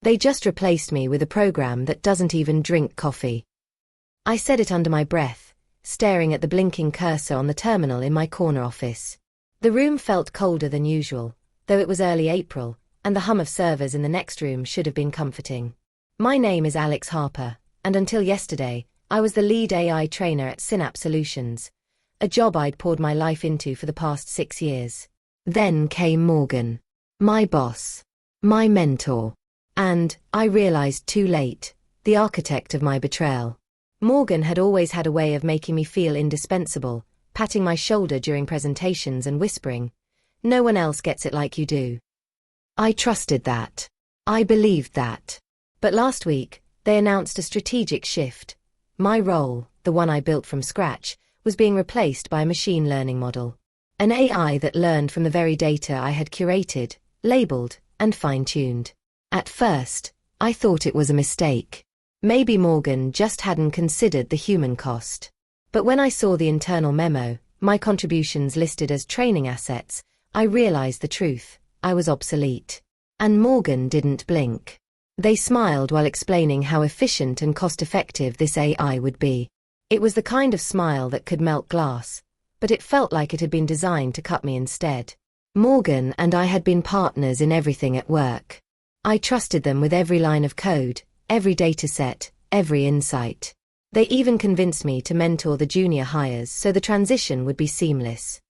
They just replaced me with a program that doesn't even drink coffee. I said it under my breath, staring at the blinking cursor on the terminal in my corner office. The room felt colder than usual, though it was early April, and the hum of servers in the next room should have been comforting. My name is Alex Harper, and until yesterday, I was the lead AI trainer at Synapse Solutions, a job I'd poured my life into for the past 6 years. Then came Morgan, my boss, my mentor, and, I realized too late, the architect of my betrayal. Morgan had always had a way of making me feel indispensable, patting my shoulder during presentations and whispering, "No one else gets it like you do." I trusted that. I believed that. But last week, they announced a strategic shift. My role, the one I built from scratch, was being replaced by a machine learning model. An AI that learned from the very data I had curated, labeled, and fine-tuned. At first, I thought it was a mistake. Maybe Morgan just hadn't considered the human cost. But when I saw the internal memo, my contributions listed as training assets, I realized the truth. I was obsolete. And Morgan didn't blink. They smiled while explaining how efficient and cost-effective this AI would be. It was the kind of smile that could melt glass, but it felt like it had been designed to cut me instead. Morgan and I had been partners in everything at work. I trusted them with every line of code, every dataset, every insight. They even convinced me to mentor the junior hires so the transition would be seamless.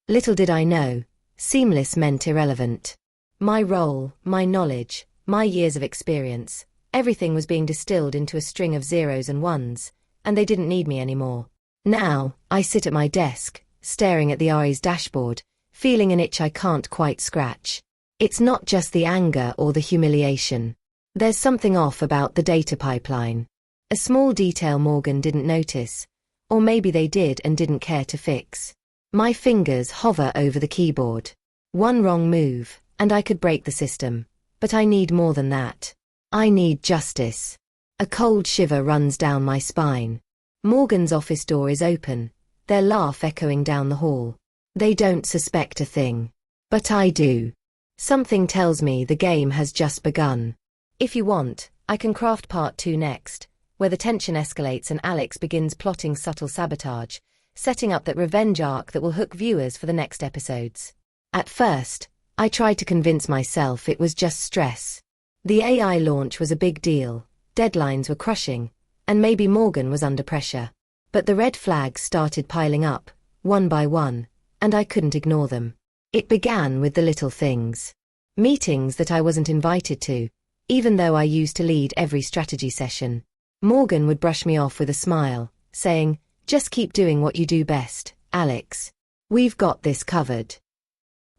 Little did I know, seamless meant irrelevant. My role, my knowledge, my years of experience, everything was being distilled into a string of zeros and ones, and they didn't need me anymore. Now, I sit at my desk, staring at the RE's dashboard, feeling an itch I can't quite scratch. It's not just the anger or the humiliation. There's something off about the data pipeline. A small detail Morgan didn't notice, or maybe they did and didn't care to fix. My fingers hover over the keyboard. One wrong move, and I could break the system. But I need more than that. I need justice. A cold shiver runs down my spine. Morgan's office door is open, their laugh echoing down the hall. They don't suspect a thing. But I do. Something tells me the game has just begun. If you want, I can craft part 2 next, where the tension escalates and Alex begins plotting subtle sabotage, setting up that revenge arc that will hook viewers for the next episodes. At first, I tried to convince myself it was just stress. The AI launch was a big deal, deadlines were crushing, and maybe Morgan was under pressure. But the red flags started piling up, one by one, and I couldn't ignore them. It began with the little things. Meetings that I wasn't invited to, even though I used to lead every strategy session. Morgan would brush me off with a smile, saying, "Just keep doing what you do best, Alex. We've got this covered."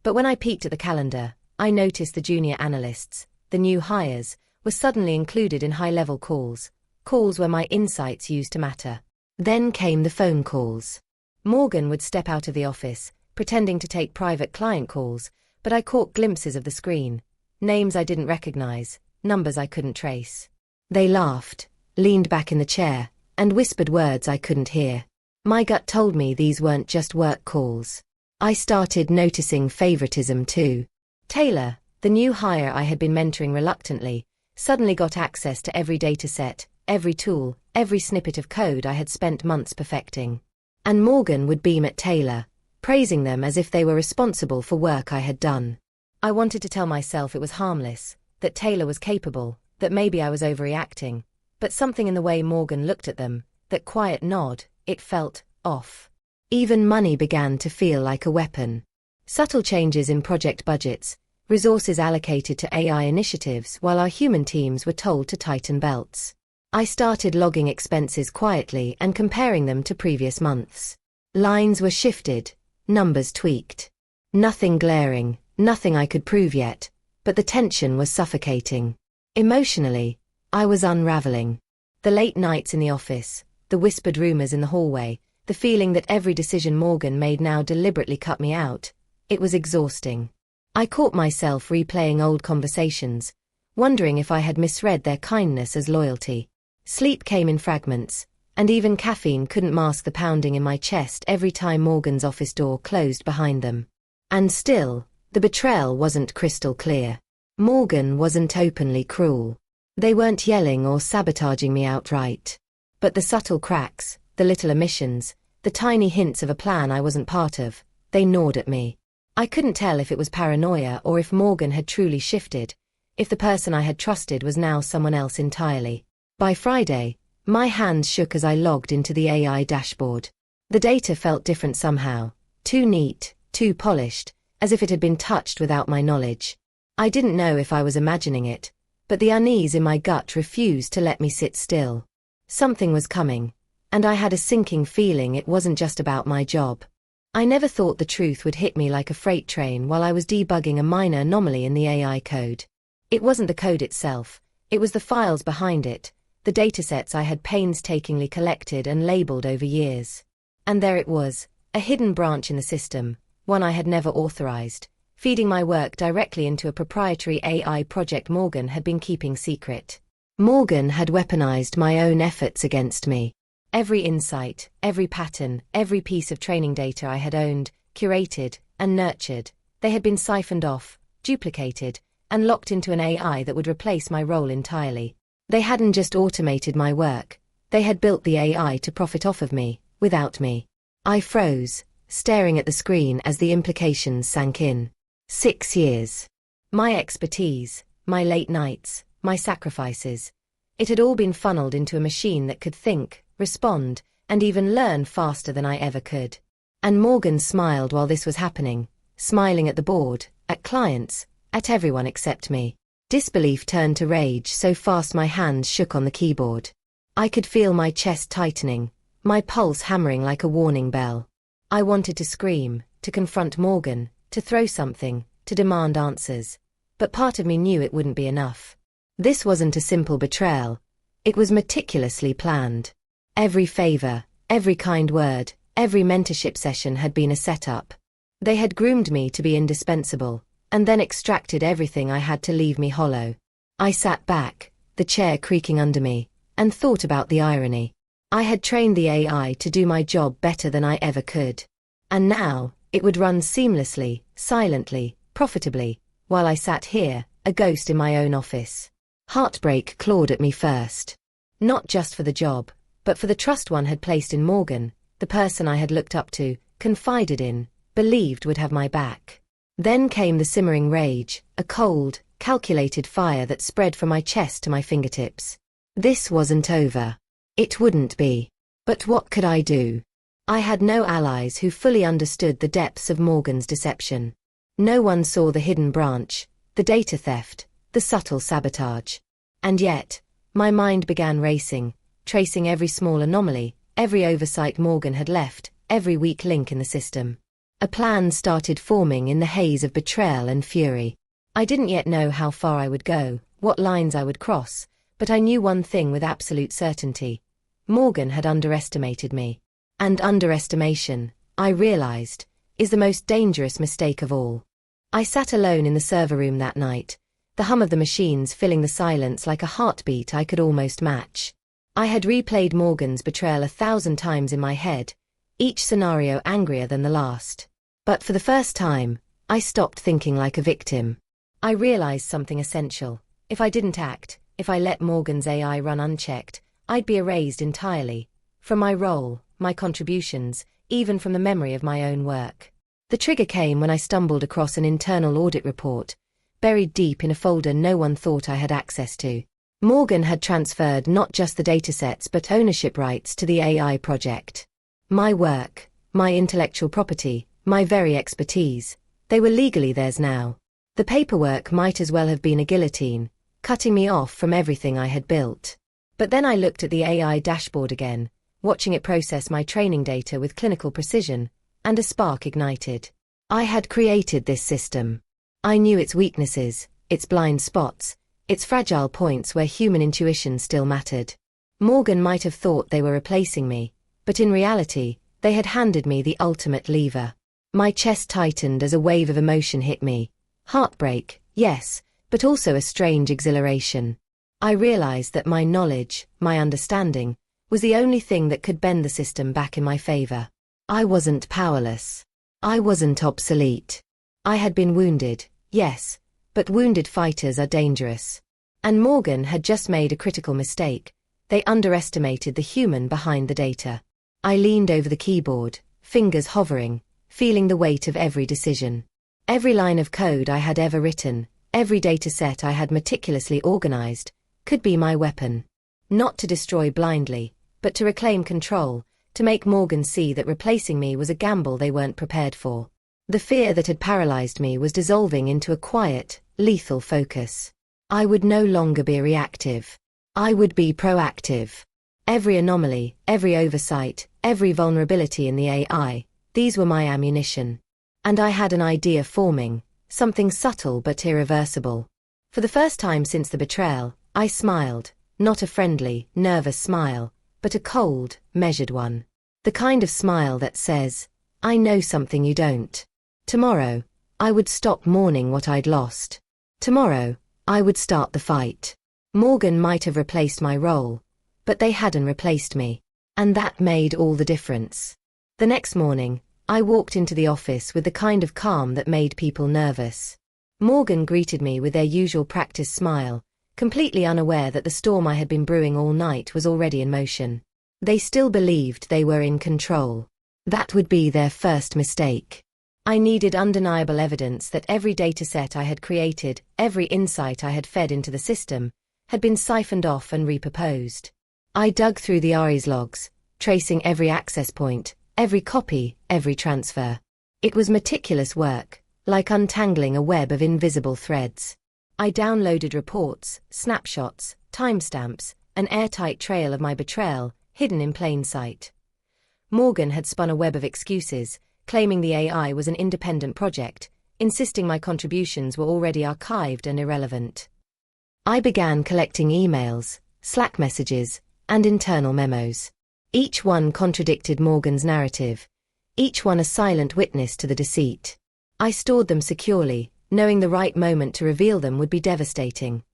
But when I peeked at the calendar, I noticed the junior analysts, the new hires, were suddenly included in high-level calls where my insights used to matter. Then came the phone calls. Morgan would step out of the office, pretending to take private client calls, but I caught glimpses of the screen. Names I didn't recognize, numbers I couldn't trace. They laughed, leaned back in the chair, and whispered words I couldn't hear. My gut told me these weren't just work calls. I started noticing favoritism too. Taylor, the new hire I had been mentoring reluctantly, suddenly got access to every dataset, every tool, every snippet of code I had spent months perfecting. And Morgan would beam at Taylor, praising them as if they were responsible for work I had done. I wanted to tell myself it was harmless, that Taylor was capable, that maybe I was overreacting, but something in the way Morgan looked at them, that quiet nod, it felt off. Even money began to feel like a weapon. Subtle changes in project budgets, resources allocated to AI initiatives while our human teams were told to tighten belts. I started logging expenses quietly and comparing them to previous months. Lines were shifted, numbers tweaked. Nothing glaring, nothing I could prove yet, but the tension was suffocating. Emotionally, I was unraveling. The late nights in the office, the whispered rumors in the hallway, the feeling that every decision Morgan made now deliberately cut me out, it was exhausting. I caught myself replaying old conversations, wondering if I had misread their kindness as loyalty. Sleep came in fragments, and even caffeine couldn't mask the pounding in my chest every time Morgan's office door closed behind them. And still, the betrayal wasn't crystal clear. Morgan wasn't openly cruel. They weren't yelling or sabotaging me outright. But the subtle cracks, the little omissions, the tiny hints of a plan I wasn't part of, they gnawed at me. I couldn't tell if it was paranoia or if Morgan had truly shifted, if the person I had trusted was now someone else entirely. By Friday, my hands shook as I logged into the AI dashboard. The data felt different somehow, too neat, too polished, as if it had been touched without my knowledge. I didn't know if I was imagining it, but the unease in my gut refused to let me sit still. Something was coming, and I had a sinking feeling it wasn't just about my job. I never thought the truth would hit me like a freight train while I was debugging a minor anomaly in the AI code. It wasn't the code itself, it was the files behind it, the datasets I had painstakingly collected and labeled over years. And there it was, a hidden branch in the system, one I had never authorized, feeding my work directly into a proprietary AI project Morgan had been keeping secret. Morgan had weaponized my own efforts against me. Every insight, every pattern, every piece of training data I had owned, curated, and nurtured, they had been siphoned off, duplicated, and locked into an AI that would replace my role entirely. They hadn't just automated my work, they had built the AI to profit off of me, without me. I froze, staring at the screen as the implications sank in. 6 years. My expertise, my late nights, my sacrifices. It had all been funneled into a machine that could think, respond, and even learn faster than I ever could. And Morgan smiled while this was happening, smiling at the board, at clients, at everyone except me. Disbelief turned to rage so fast my hands shook on the keyboard. I could feel my chest tightening, my pulse hammering like a warning bell. I wanted to scream, to confront Morgan, to throw something, to demand answers. But part of me knew it wouldn't be enough. This wasn't a simple betrayal. It was meticulously planned. Every favor, every kind word, every mentorship session had been a setup. They had groomed me to be indispensable, and then extracted everything I had to leave me hollow. I sat back, the chair creaking under me, and thought about the irony. I had trained the AI to do my job better than I ever could. And now, it would run seamlessly, silently, profitably, while I sat here, a ghost in my own office. Heartbreak clawed at me first. Not just for the job, but for the trust one had placed in Morgan, the person I had looked up to, confided in, believed would have my back. Then came the simmering rage, a cold, calculated fire that spread from my chest to my fingertips. This wasn't over. It wouldn't be. But what could I do? I had no allies who fully understood the depths of Morgan's deception. No one saw the hidden branch, the data theft, the subtle sabotage. And yet, my mind began racing, tracing every small anomaly, every oversight Morgan had left, every weak link in the system. A plan started forming in the haze of betrayal and fury. I didn't yet know how far I would go, what lines I would cross, but I knew one thing with absolute certainty. Morgan had underestimated me. And underestimation, I realized, is the most dangerous mistake of all. I sat alone in the server room that night, the hum of the machines filling the silence like a heartbeat I could almost match. I had replayed Morgan's betrayal 1,000 times in my head, each scenario angrier than the last. But for the first time, I stopped thinking like a victim. I realized something essential. If I didn't act, if I let Morgan's AI run unchecked, I'd be erased entirely. From my role, my contributions, even from the memory of my own work. The trigger came when I stumbled across an internal audit report, buried deep in a folder no one thought I had access to. Morgan had transferred not just the datasets but ownership rights to the AI project. My work, my intellectual property, my very expertise, they were legally theirs now. The paperwork might as well have been a guillotine, cutting me off from everything I had built. But then I looked at the AI dashboard again, watching it process my training data with clinical precision, and a spark ignited. I had created this system. I knew its weaknesses, its blind spots, its fragile points where human intuition still mattered. Morgan might have thought they were replacing me, but in reality, they had handed me the ultimate lever. My chest tightened as a wave of emotion hit me. Heartbreak, yes, but also a strange exhilaration. I realized that my knowledge, my understanding, was the only thing that could bend the system back in my favor. I wasn't powerless. I wasn't obsolete. I had been wounded, yes, but wounded fighters are dangerous. And Morgan had just made a critical mistake. They underestimated the human behind the data. I leaned over the keyboard, fingers hovering, feeling the weight of every decision. Every line of code I had ever written, every dataset I had meticulously organized, could be my weapon. Not to destroy blindly, but to reclaim control, to make Morgan see that replacing me was a gamble they weren't prepared for. The fear that had paralyzed me was dissolving into a quiet, lethal focus. I would no longer be reactive. I would be proactive. Every anomaly, every oversight, every vulnerability in the AI, these were my ammunition. And I had an idea forming, something subtle but irreversible. For the first time since the betrayal, I smiled, not a friendly, nervous smile, but a cold, measured one. The kind of smile that says, I know something you don't. Tomorrow, I would stop mourning what I'd lost. Tomorrow, I would start the fight. Morgan might have replaced my role, but they hadn't replaced me. And that made all the difference. The next morning, I walked into the office with the kind of calm that made people nervous. Morgan greeted me with their usual practice smile, completely unaware that the storm I had been brewing all night was already in motion. They still believed they were in control. That would be their first mistake. I needed undeniable evidence that every dataset I had created, every insight I had fed into the system, had been siphoned off and repurposed. I dug through the ARI's logs, tracing every access point, every copy, every transfer. It was meticulous work, like untangling a web of invisible threads. I downloaded reports, snapshots, timestamps, an airtight trail of my betrayal, hidden in plain sight. Morgan had spun a web of excuses, claiming the AI was an independent project, insisting my contributions were already archived and irrelevant. I began collecting emails, Slack messages, and internal memos. Each one contradicted Morgan's narrative, each one a silent witness to the deceit. I stored them securely, knowing the right moment to reveal them would be devastating.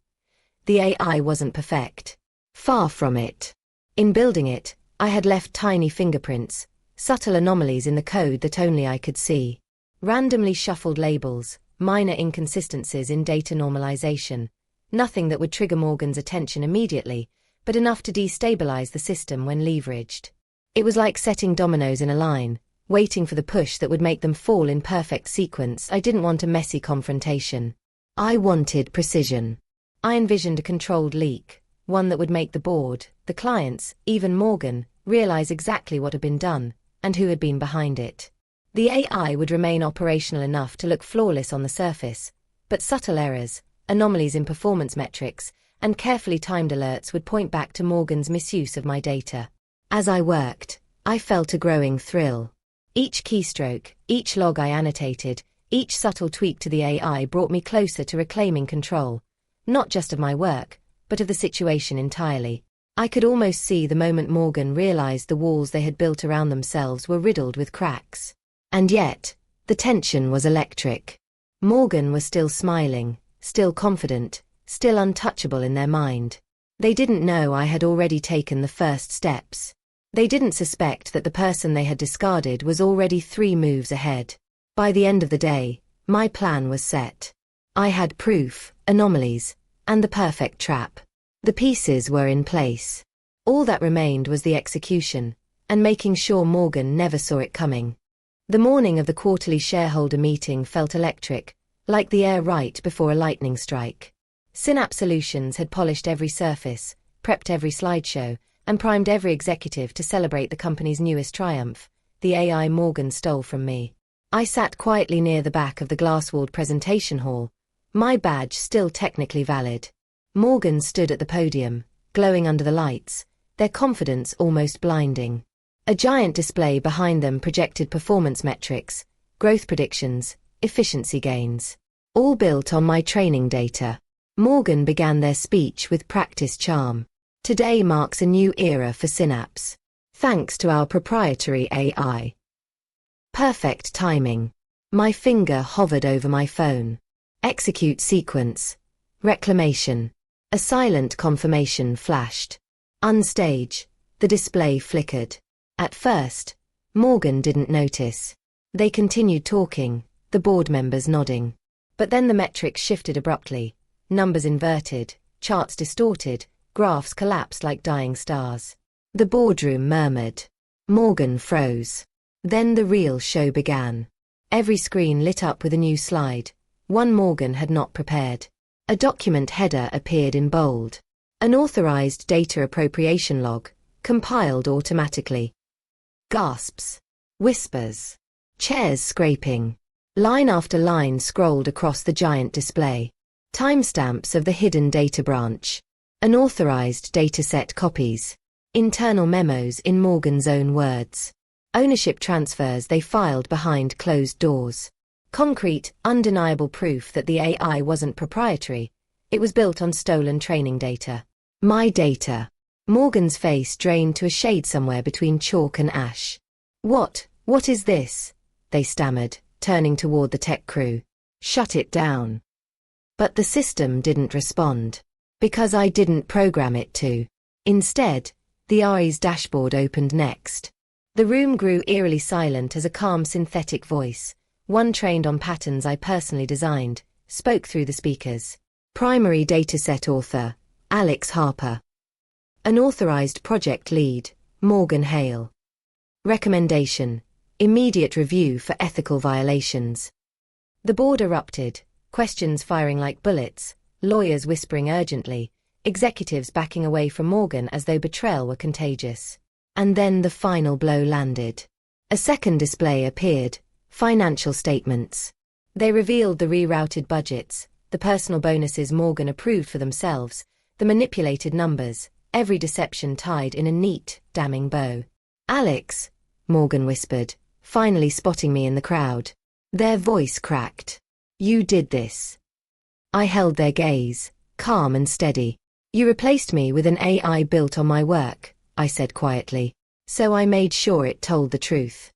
The AI wasn't perfect. Far from it. In building it, I had left tiny fingerprints, subtle anomalies in the code that only I could see. Randomly shuffled labels, minor inconsistencies in data normalization. Nothing that would trigger Morgan's attention immediately, but enough to destabilize the system when leveraged. It was like setting dominoes in a line, waiting for the push that would make them fall in perfect sequence. I didn't want a messy confrontation. I wanted precision. I envisioned a controlled leak, one that would make the board, the clients, even Morgan, realize exactly what had been done, and who had been behind it. The AI would remain operational enough to look flawless on the surface, but subtle errors, anomalies in performance metrics, and carefully timed alerts would point back to Morgan's misuse of my data. As I worked, I felt a growing thrill. Each keystroke, each log I annotated, each subtle tweak to the AI brought me closer to reclaiming control, not just of my work, but of the situation entirely. I could almost see the moment Morgan realized the walls they had built around themselves were riddled with cracks. And yet, the tension was electric. Morgan was still smiling, still confident, still untouchable in their mind. They didn't know I had already taken the first steps. They didn't suspect that the person they had discarded was already 3 moves ahead. By the end of the day, my plan was set. I had proof, anomalies, and the perfect trap. The pieces were in place. All that remained was the execution, and making sure Morgan never saw it coming. The morning of the quarterly shareholder meeting felt electric, like the air right before a lightning strike. Synapse Solutions had polished every surface, prepped every slideshow, and primed every executive to celebrate the company's newest triumph, the AI Morgan stole from me. I sat quietly near the back of the glass-walled presentation hall, my badge still technically valid. Morgan stood at the podium, glowing under the lights, their confidence almost blinding. A giant display behind them projected performance metrics, growth predictions, efficiency gains, all built on my training data. Morgan began their speech with practice charm. Today marks a new era for Synapse, thanks to our proprietary AI. Perfect timing. My finger hovered over my phone. Execute sequence. Reclamation. A silent confirmation flashed. Unstage, the display flickered. At first, Morgan didn't notice. They continued talking, the board members nodding. But then the metrics shifted abruptly, numbers inverted, charts distorted, graphs collapsed like dying stars. The boardroom murmured. Morgan froze. Then the real show began. Every screen lit up with a new slide, one Morgan had not prepared. A document header appeared in bold. Unauthorized data appropriation log, compiled automatically. Gasps. Whispers. Chairs scraping. Line after line scrolled across the giant display. Timestamps of the hidden data branch. Unauthorized dataset copies. Internal memos in Morgan's own words. Ownership transfers they filed behind closed doors. Concrete, undeniable proof that the AI wasn't proprietary. It was built on stolen training data. My data. Morgan's face drained to a shade somewhere between chalk and ash. What is this? They stammered, turning toward the tech crew. Shut it down. But the system didn't respond. Because I didn't program it to. Instead, the AI's dashboard opened next. The room grew eerily silent as a calm synthetic voice, one trained on patterns I personally designed, spoke through the speakers. Primary dataset author, Alex Harper. Unauthorized project lead, Morgan Hale. Recommendation: immediate review for ethical violations. The board erupted, questions firing like bullets, lawyers whispering urgently, executives backing away from Morgan as though betrayal were contagious. And then the final blow landed. A second display appeared, financial statements. They revealed the rerouted budgets, the personal bonuses Morgan approved for themselves, the manipulated numbers, every deception tied in a neat, damning bow. Alex, Morgan whispered, finally spotting me in the crowd. Their voice cracked. You did this. I held their gaze, calm and steady. You replaced me with an AI built on my work, I said quietly. So I made sure it told the truth.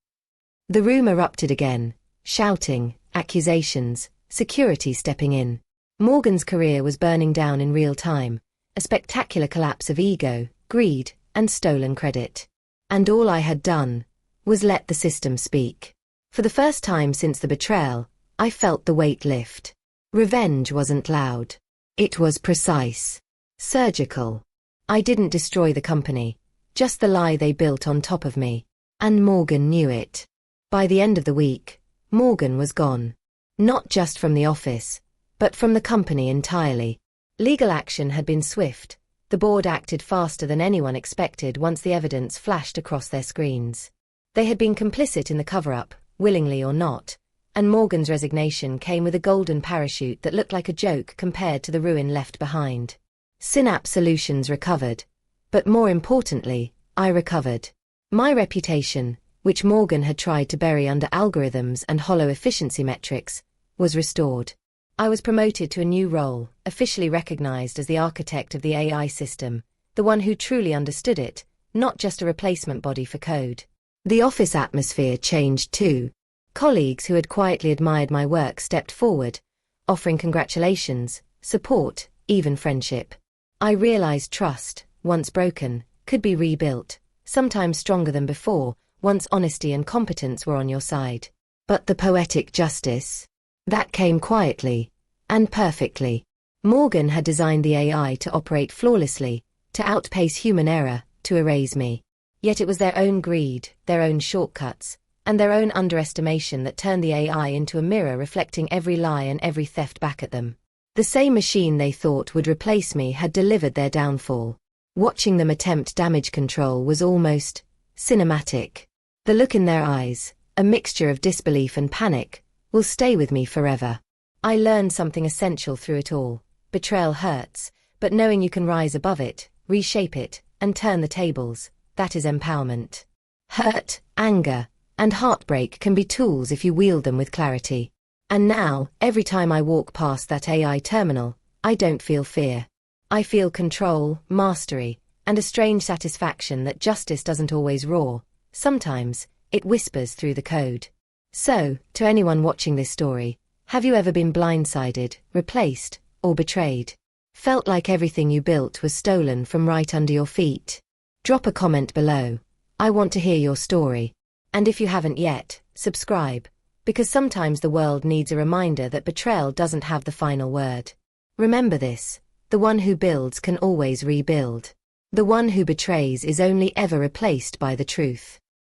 The room erupted again, shouting, accusations, security stepping in. Morgan's career was burning down in real time, a spectacular collapse of ego, greed, and stolen credit. And all I had done was let the system speak. For the first time since the betrayal, I felt the weight lift. Revenge wasn't loud. It was precise. Surgical. I didn't destroy the company, just the lie they built on top of me. And Morgan knew it. By the end of the week, Morgan was gone. Not just from the office, but from the company entirely. Legal action had been swift. The board acted faster than anyone expected once the evidence flashed across their screens. They had been complicit in the cover-up, willingly or not, and Morgan's resignation came with a golden parachute that looked like a joke compared to the ruin left behind. Synapse Solutions recovered. But more importantly, I recovered. My reputation, which Morgan had tried to bury under algorithms and hollow efficiency metrics, was restored. I was promoted to a new role, officially recognized as the architect of the AI system, the one who truly understood it, not just a replacement body for code. The office atmosphere changed too. Colleagues who had quietly admired my work stepped forward, offering congratulations, support, even friendship. I realized trust, once broken, could be rebuilt, sometimes stronger than before, once honesty and competence were on your side. But the poetic justice? That came quietly, and perfectly. Morgan had designed the AI to operate flawlessly, to outpace human error, to erase me. Yet it was their own greed, their own shortcuts, and their own underestimation that turned the AI into a mirror reflecting every lie and every theft back at them. The same machine they thought would replace me had delivered their downfall. Watching them attempt damage control was almost cinematic. The look in their eyes, a mixture of disbelief and panic, will stay with me forever. I learned something essential through it all. Betrayal hurts, but knowing you can rise above it, reshape it, and turn the tables, that is empowerment. Hurt, anger, and heartbreak can be tools if you wield them with clarity. And now, every time I walk past that AI terminal, I don't feel fear. I feel control, mastery, and a strange satisfaction that justice doesn't always roar. Sometimes, it whispers through the code. So, to anyone watching this story, have you ever been blindsided, replaced, or betrayed? Felt like everything you built was stolen from right under your feet? Drop a comment below. I want to hear your story. And if you haven't yet, subscribe. Because sometimes the world needs a reminder that betrayal doesn't have the final word. Remember this: the one who builds can always rebuild. The one who betrays is only ever replaced by the truth.